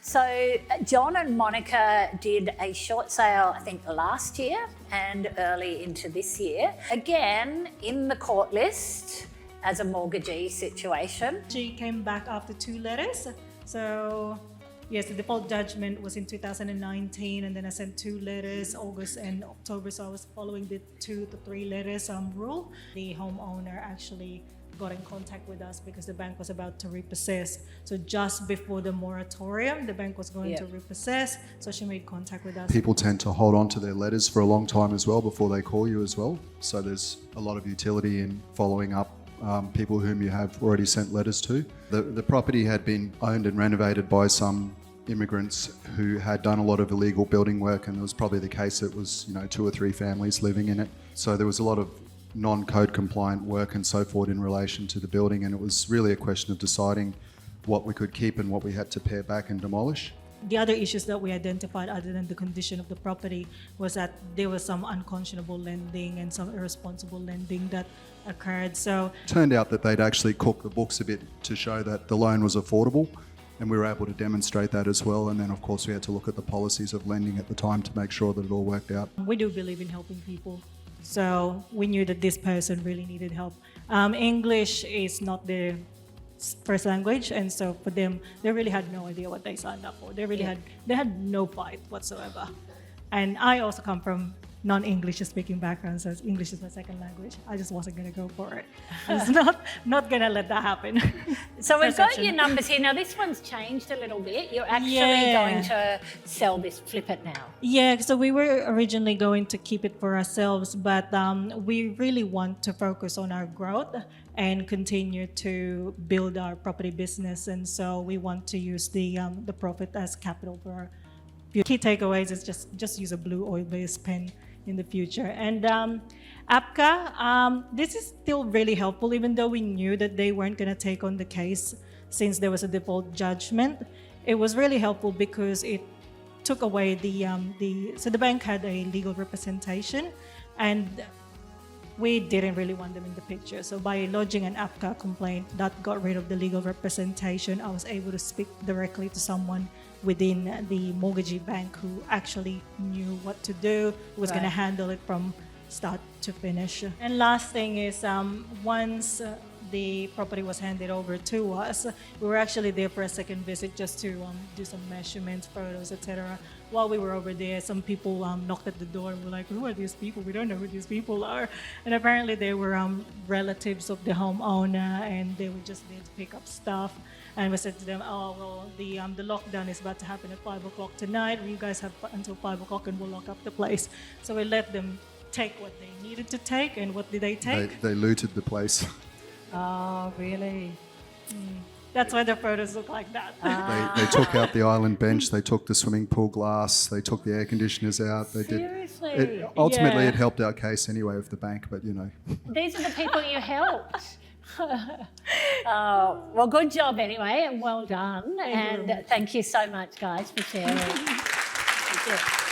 So John and Monica did a short sale, I think last year and early into this year. Again, in the court list as a mortgagee situation. She came back after 2 letters. So yes, the default judgment was in 2019, and then I sent 2 letters, August and October. So I was following the 2 to 3 letters rule. The homeowner actually got in contact with us because the bank was about to repossess. So just before the moratorium, the bank was going to repossess. So she made contact with us. People tend to hold on to their letters for a long time as well before they call you as well. So there's a lot of utility in following up people whom you have already sent letters to. The property had been owned and renovated by some immigrants who had done a lot of illegal building work, and it was probably the case it was 2 or 3 families living in it. So there was a lot of non-code compliant work and so forth in relation to the building, and it was really a question of deciding what we could keep and what we had to pare back and demolish. The other issues that we identified, other than the condition of the property, was that there was some unconscionable lending and some irresponsible lending that occurred. So turned out that they'd actually cooked the books a bit to show that the loan was affordable, and we were able to demonstrate that as well. And then of course we had to look at the policies of lending at the time to make sure that it all worked out. we do believe in helping people. So we knew that this person really needed help. English is not their first language, and so for them, they really had no idea what they signed up for. They had no fight whatsoever. And I also come from non-English speaking background, so English is my second language. I just wasn't going to go for it. I was not going to let that happen. So we've got your numbers here. Now this one's changed a little bit. You're actually going to sell this, flip it now. Yeah, so we were originally going to keep it for ourselves, but we really want to focus on our growth and continue to build our property business. And so we want to use the profit as capital for our key takeaways is just use a blue oil-based pen in the future. And APCA, this is still really helpful, even though we knew that they weren't going to take on the case since there was a default judgment. It was really helpful because it took away so the bank had a legal representation, and we didn't really want them in the picture. So by lodging an APCA complaint, that got rid of the legal representation. I was able to speak directly to someone within the mortgagee bank who actually knew what to do, who was going to handle it from start to finish. And last thing is, once the property was handed over to us, we were actually there for a second visit just to do some measurements, photos, etc. While we were over there, some people knocked at the door and were like, "Who are these people? We don't know who these people are." And apparently they were relatives of the homeowner, and they were just there to pick up stuff. And we said to them, "Oh, well, the lockdown is about to happen at 5 o'clock tonight. You guys have until 5 o'clock and we'll lock up the place." So we let them take what they needed to take. And what did they take? They looted the place. Oh, really? That's why the photos look like that. They took out the island bench, they took the swimming pool glass, they took the air conditioners out. Seriously? Ultimately, it helped our case anyway with the bank, but These are the people you helped. Well, good job anyway, and well done. Thank you so much, guys, for sharing. Thank you.